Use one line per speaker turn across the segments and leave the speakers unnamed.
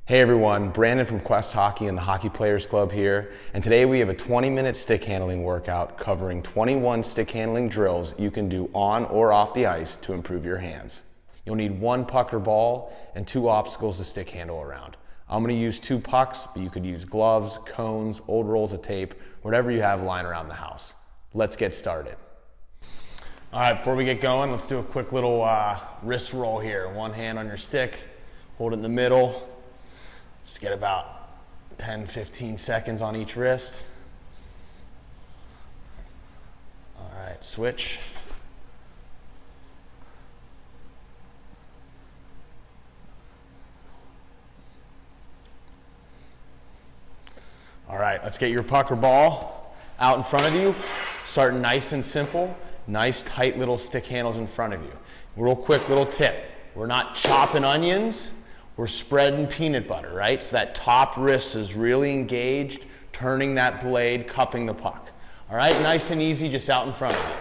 Hey everyone, Brandon from Quest Hockey and the Hockey Players Club here, and today we have a 20-minute stick handling workout covering 21 stick handling drills you can do on or off the ice to improve your hands. You'll need one puck or ball and 2 obstacles to stick handle around. I'm going to use 2 pucks, but you could use gloves, cones, old rolls of tape, whatever you have lying around the house. Let's get started. All right, before we get going, let's do a quick little wrist roll here. One hand on your stick, hold it in the middle. Just get about 10-15 seconds on each wrist. All right, switch. All right, let's get your puck or ball out in front of you. Start nice and simple. Nice tight little stick handles in front of you. Real quick little tip. We're not chopping onions. We're spreading peanut butter, right? So that top wrist is really engaged, turning that blade, cupping the puck. All right, nice and easy, just out in front of you.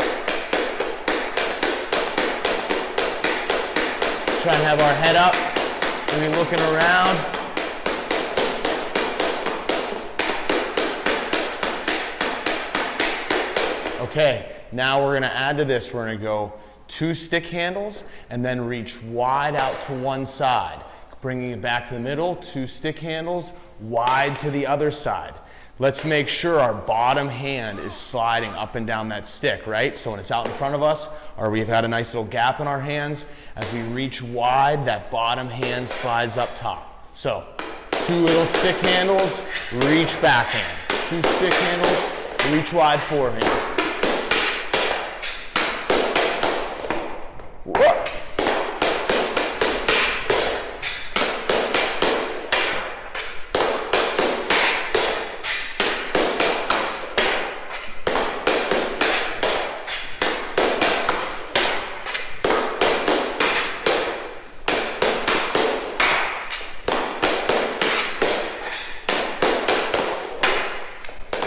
Try and have our head up, maybe looking around. Okay, now we're gonna add to this. We're gonna go 2 stick handles and then reach wide out to one side. Bringing it back to the middle, 2 stick handles, wide to the other side. Let's make sure our bottom hand is sliding up and down that stick, right? So when it's out in front of us, or we've got a nice little gap in our hands, as we reach wide, that bottom hand slides up top. So 2 little stick handles, reach backhand. 2 stick handles, reach wide forehand. Whoa.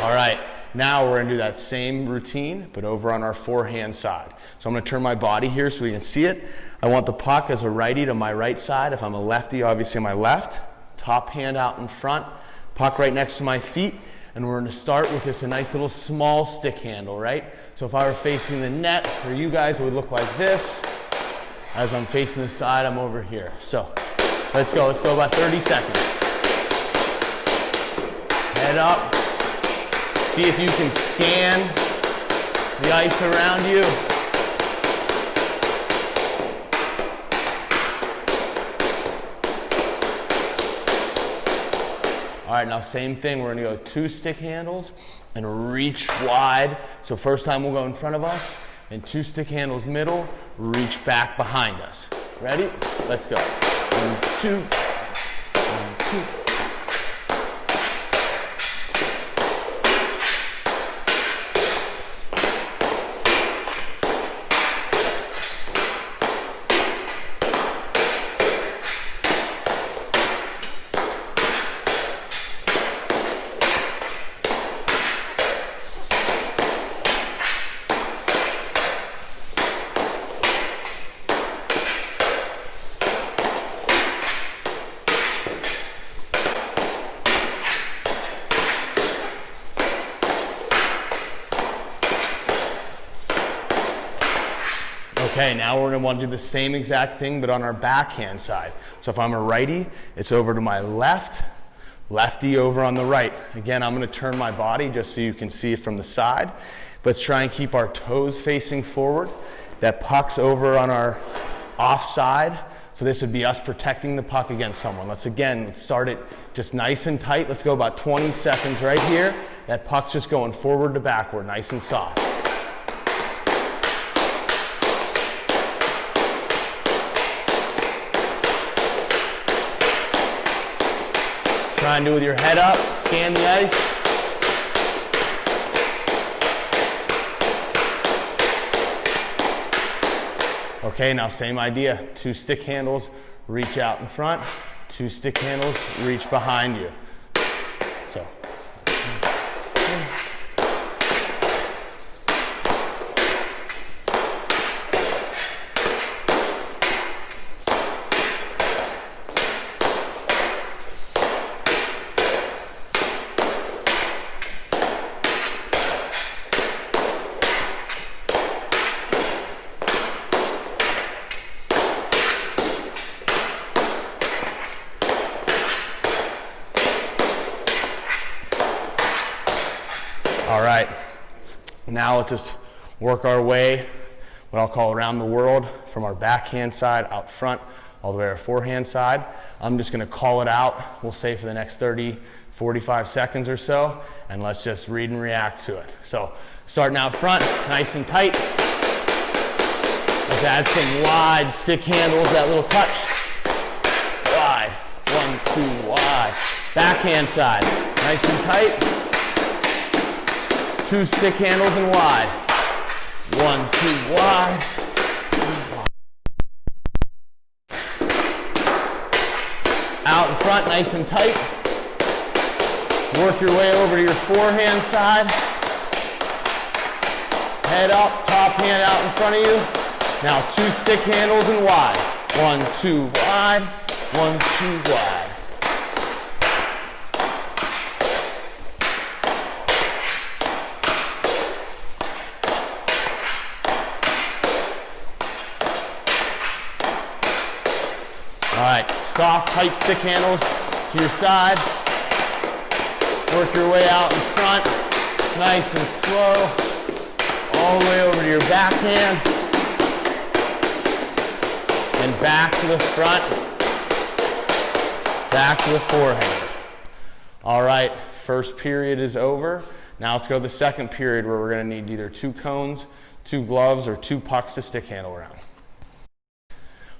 All right, now we're gonna do that same routine, but over on our forehand side. So I'm gonna turn my body here so we can see it. I want the puck as a righty to my right side. If I'm a lefty, obviously on my left. Top hand out in front, puck right next to my feet, and we're gonna start with just a nice little small stick handle, right? So if I were facing the net, or you guys, it would look like this. As I'm facing the side, I'm over here. So let's go about 30 seconds. Head up. See if you can scan the ice around you. All right, now same thing. We're gonna go 2 stick handles and reach wide. So first time we'll go in front of us, and 2 stick handles middle, reach back behind us. Ready? Let's go. 1, 2, 1, 2. Okay, now we're gonna want to do the same exact thing, but on our backhand side. So if I'm a righty, it's over to my left, lefty over on the right. Again, I'm gonna turn my body just so you can see it from the side. Let's try and keep our toes facing forward. That puck's over on our offside. So this would be us protecting the puck against someone. Let's start it just nice and tight. Let's go about 20 seconds right here. That puck's just going forward to backward, nice and soft. Try and do it with your head up, scan the ice. Okay, now same idea. 2 stick handles, reach out in front. 2 stick handles, reach behind you. So. All right, now let's just work our way, what I'll call around the world, from our backhand side out front all the way to our forehand side. I'm just gonna call it out, we'll say for the next 30, 45 seconds or so, and let's just read and react to it. So starting out front, nice and tight. Let's add some wide stick handles, that little touch. Wide, 1, 2, wide. Backhand side, nice and tight. 2 stick handles and wide. 1, 2, wide. Out in front, nice and tight. Work your way over to your forehand side. Head up, top hand out in front of you. Now 2 stick handles and wide. 1, 2, wide. 1, 2, wide. All right, soft, tight stick handles to your side. Work your way out in front, nice and slow, all the way over to your backhand, and back to the front, back to the forehand. All right, first period is over. Now let's go to the second period where we're gonna need either 2 cones, 2 gloves, or 2 pucks to stick handle around.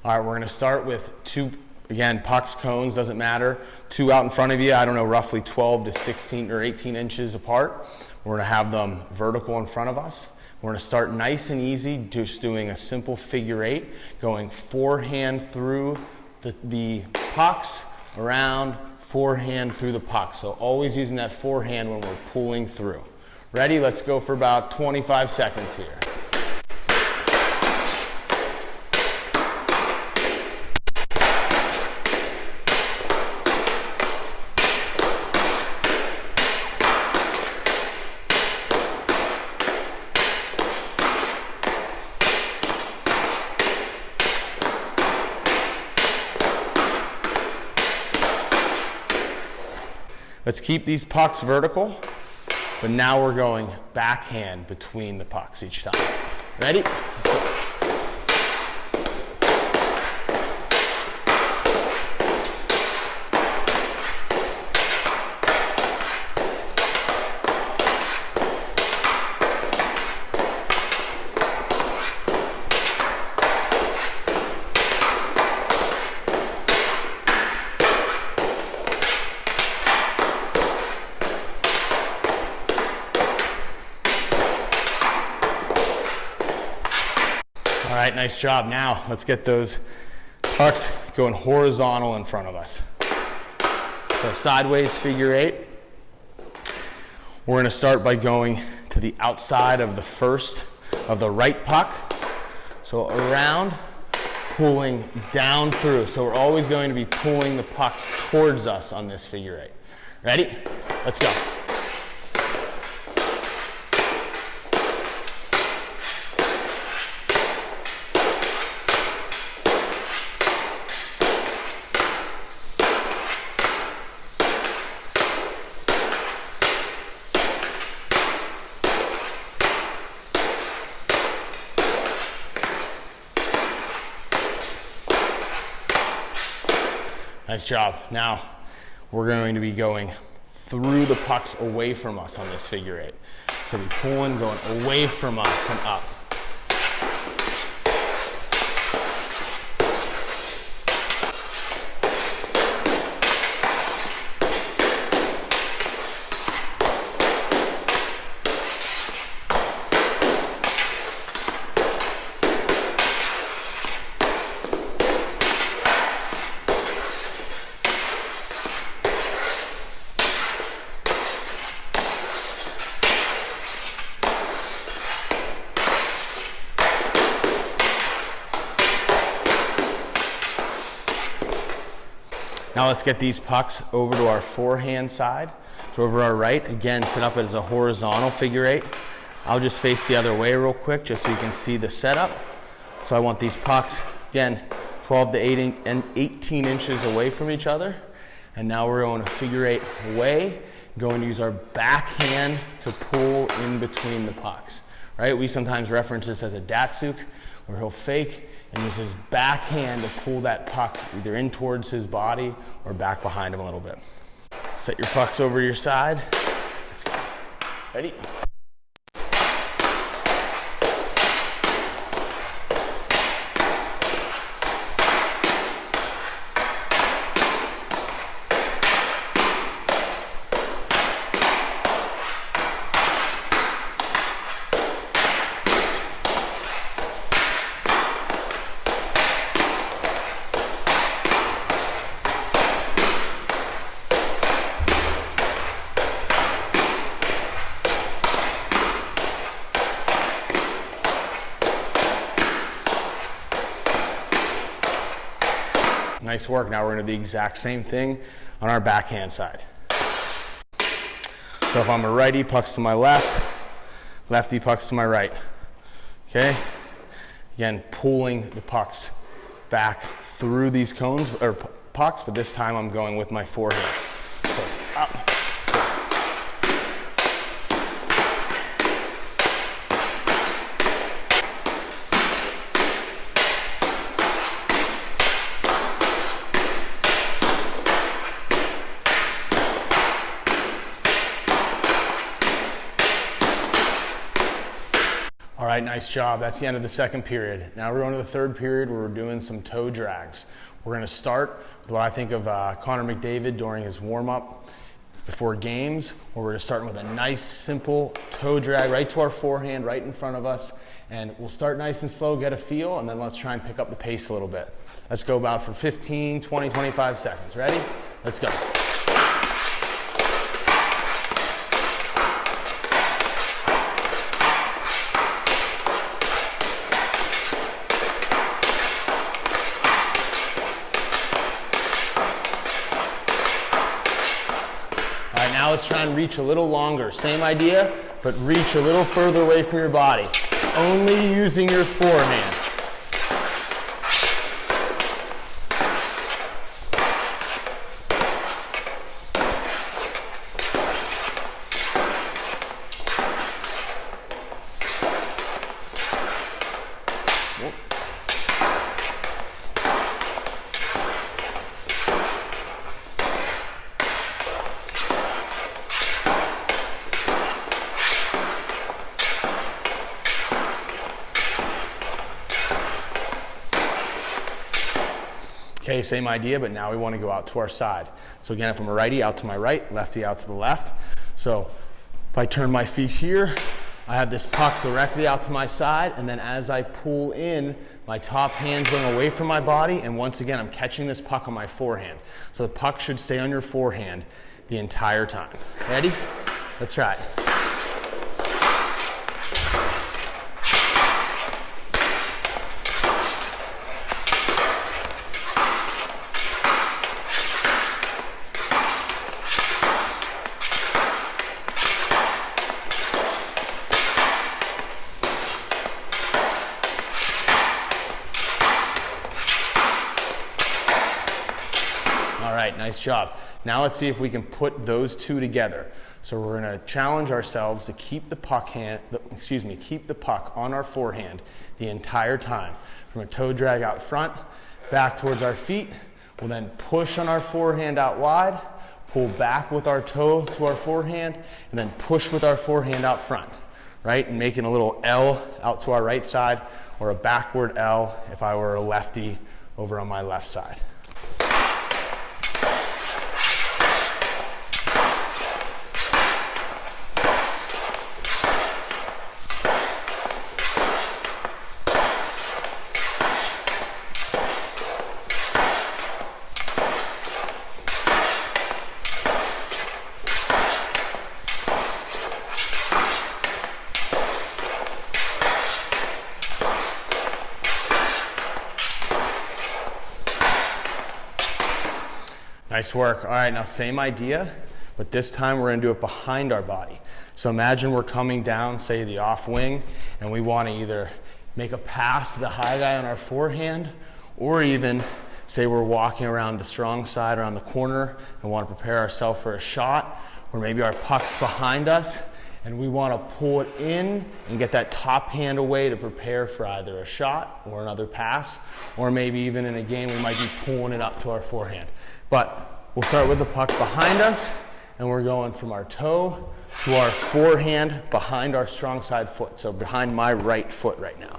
All right, we're gonna start with 2, again, pucks, cones, doesn't matter. 2 out in front of you, I don't know, roughly 12 to 16 or 18 inches apart. We're gonna have them vertical in front of us. We're gonna start nice and easy, just doing a simple figure 8, going forehand through the pucks, around, forehand through the pucks. So always using that forehand when we're pulling through. Ready? Let's go for about 25 seconds here. Let's keep these pucks vertical, but now we're going backhand between the pucks each time. Ready? All right, nice job. Now let's get those pucks going horizontal in front of us. So sideways figure 8. We're gonna start by going to the outside of the right puck. So around, pulling down through. So we're always going to be pulling the pucks towards us on this figure 8. Ready? Let's go. Nice job. Now we're going to be going through the pucks away from us on this figure 8. So we pulling, going away from us and up. Now let's get these pucks over to our forehand side. So over our right, again, set up as a horizontal figure 8. I'll just face the other way real quick just so you can see the setup. So I want these pucks, again, 12 to 18 inches away from each other. And now we're going to figure eight away, going to use our backhand to pull in between the pucks, right? We sometimes reference this as a datsuk, where he'll fake and use his backhand to pull that puck either in towards his body or back behind him a little bit. Set your pucks over your side. Let's go. Ready? Nice work. Now we're going to do the exact same thing on our backhand side. So if I'm a righty, pucks to my left, lefty, pucks to my right. Okay? Again, pulling the pucks back through these cones, or pucks, but this time I'm going with my forehand. So it's up. All right, nice job. That's the end of the second period. Now we're going to the third period where we're doing some toe drags. We're going to start with what I think of Connor McDavid during his warm-up before games, where we're just starting with a nice, simple toe drag right to our forehand, right in front of us. And we'll start nice and slow, get a feel, and then let's try and pick up the pace a little bit. Let's go about for 15, 20, 25 seconds. Ready? Let's go. Now let's try and reach a little longer. Same idea, but reach a little further away from your body. Only using your forehand. Okay, same idea, but now we want to go out to our side. So again, if I'm a righty, out to my right, lefty out to the left. So if I turn my feet here, I have this puck directly out to my side, and then as I pull in, my top hand's going away from my body, and once again, I'm catching this puck on my forehand. So the puck should stay on your forehand the entire time. Ready? Let's try it. All right, nice job. Now let's see if we can put those two together. So we're going to challenge ourselves to keep the puck keep the puck on our forehand the entire time. From a toe drag out front, back towards our feet. We'll then push on our forehand out wide, pull back with our toe to our forehand, and then push with our forehand out front, right? And making a little L out to our right side, or a backward L if I were a lefty over on my left side. Nice work. All right, now same idea, but this time we're going to do it behind our body. So imagine we're coming down, say the off wing, and we want to either make a pass to the high guy on our forehand, or even say we're walking around the strong side, around the corner, and want to prepare ourselves for a shot, or maybe our puck's behind us, and we want to pull it in and get that top hand away to prepare for either a shot or another pass, or maybe even in a game we might be pulling it up to our forehand. But we'll start with the puck behind us, and we're going from our toe to our forehand behind our strong side foot, so behind my right foot right now.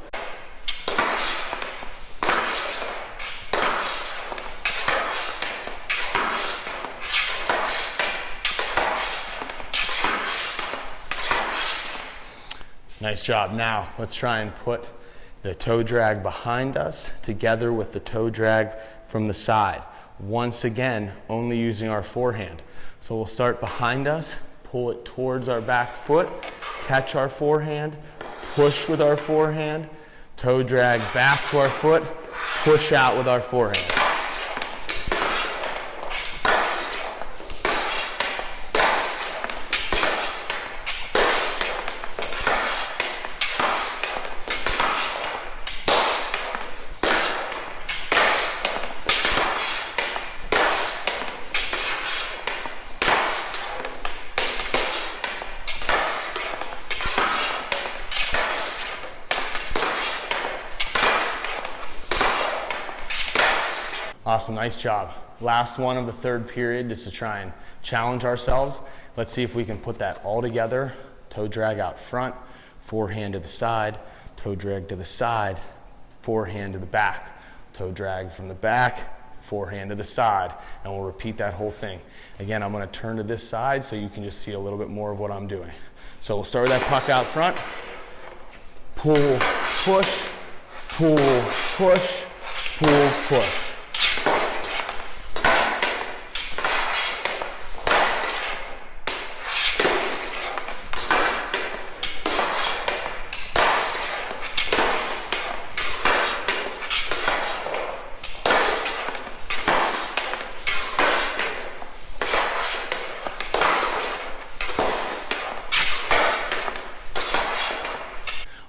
Nice job. Now, let's try and put the toe drag behind us together with the toe drag from the side. Once again, only using our forehand. So we'll start behind us, pull it towards our back foot, catch our forehand, push with our forehand, toe drag back to our foot, push out with our forehand. Awesome, nice job. Last one of the third period, just to try and challenge ourselves. Let's see if we can put that all together. Toe drag out front, forehand to the side, toe drag to the side, forehand to the back, toe drag from the back, forehand to the side, and we'll repeat that whole thing. Again, I'm gonna turn to this side so you can just see a little bit more of what I'm doing. So we'll start with that puck out front, pull, push, pull, push, pull, push.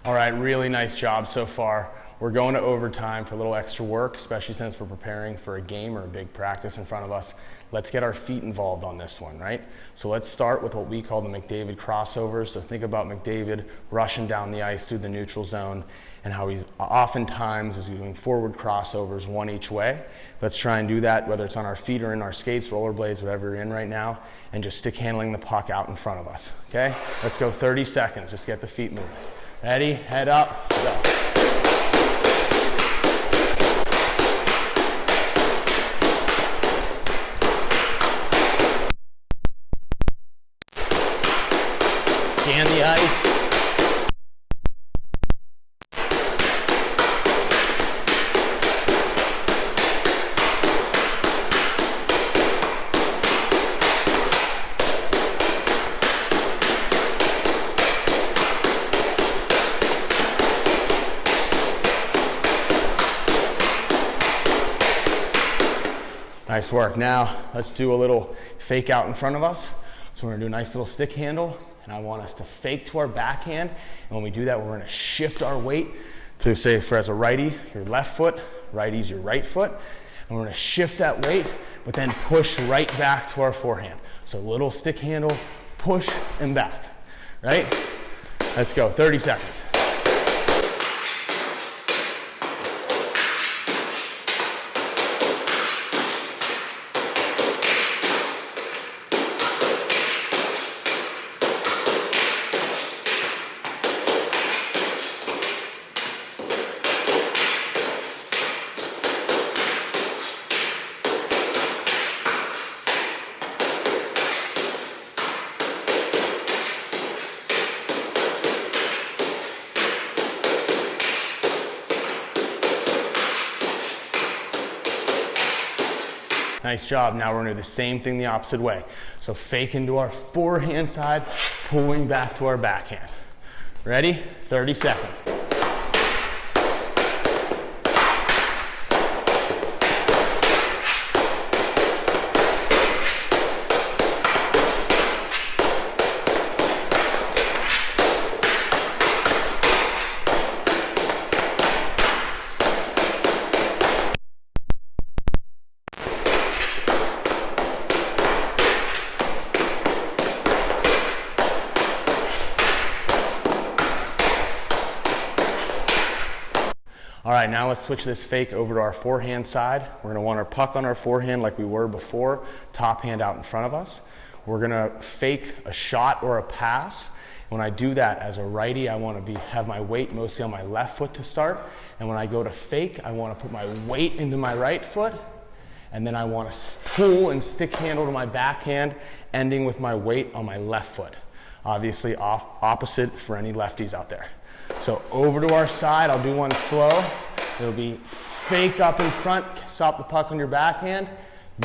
All right, really nice job so far. We're going to overtime for a little extra work, especially since we're preparing for a game or a big practice in front of us. Let's get our feet involved on this one, right? So let's start with what we call the McDavid crossovers. So think about McDavid rushing down the ice through the neutral zone and how he's oftentimes is doing forward crossovers one each way. Let's try and do that, whether it's on our feet or in our skates, rollerblades, whatever you're in right now, and just stick handling the puck out in front of us, okay? Let's go 30 seconds, just get the feet moving. Ready, head up, go. Scan the ice. Nice work. Now let's do a little fake out in front of us. So we're gonna do a nice little stick handle, and I want us to fake to our backhand. And when we do that, we're gonna shift our weight to, say, for as a righty, your left foot, righty's your right foot. And we're gonna shift that weight, but then push right back to our forehand. So little stick handle, push and back, right? Let's go, 30 seconds. Nice job. Now we're gonna do the same thing the opposite way. So fake into our forehand side, pulling back to our backhand. Ready? 30 seconds. All right, now let's switch this fake over to our forehand side. We're gonna want our puck on our forehand like we were before, top hand out in front of us. We're gonna fake a shot or a pass. When I do that as a righty, I wanna have my weight mostly on my left foot to start. And when I go to fake, I wanna put my weight into my right foot. And then I wanna pull and stick handle to my backhand, ending with my weight on my left foot. Obviously opposite for any lefties out there. So over to our side, I'll do one slow. It'll be fake up in front, stop the puck on your backhand,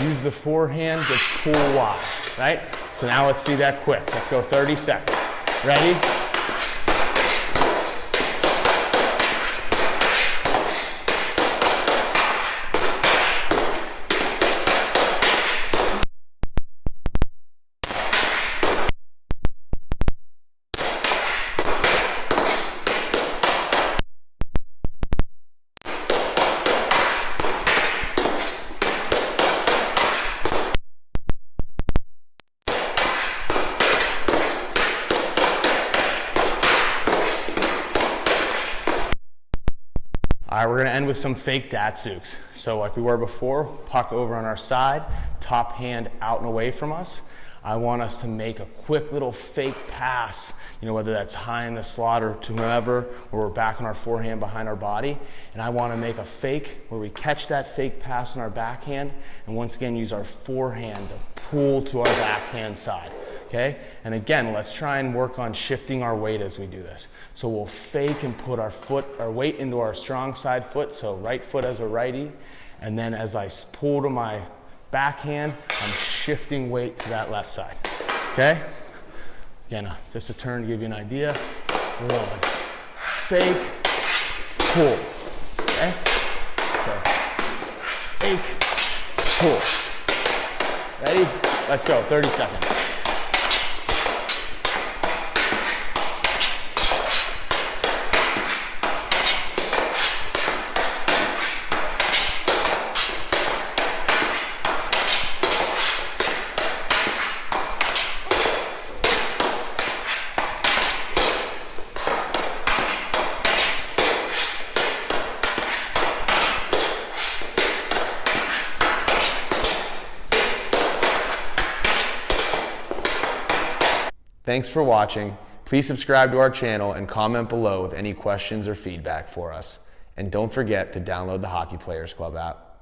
use the forehand, just pull wide, right? So now let's see that quick. Let's go 30 seconds. Ready? All right, we're gonna end with some fake datsuks. So like we were before, puck over on our side, top hand out and away from us. I want us to make a quick little fake pass, whether that's high in the slot or to whoever, or we're back on our forehand behind our body. And I wanna make a fake where we catch that fake pass on our backhand, and once again, use our forehand to pull to our backhand side. Okay? And again, let's try and work on shifting our weight as we do this. So we'll fake and put our weight into our strong side foot, so right foot as a righty, and then as I pull to my backhand, I'm shifting weight to that left side. Okay? Again, just a turn to give you an idea. One, fake, pull. Okay? So, fake, pull. Ready? Let's go, 30 seconds. Thanks for watching. Please subscribe to our channel and comment below with any questions or feedback for us. And don't forget to download the Hockey Players Club app.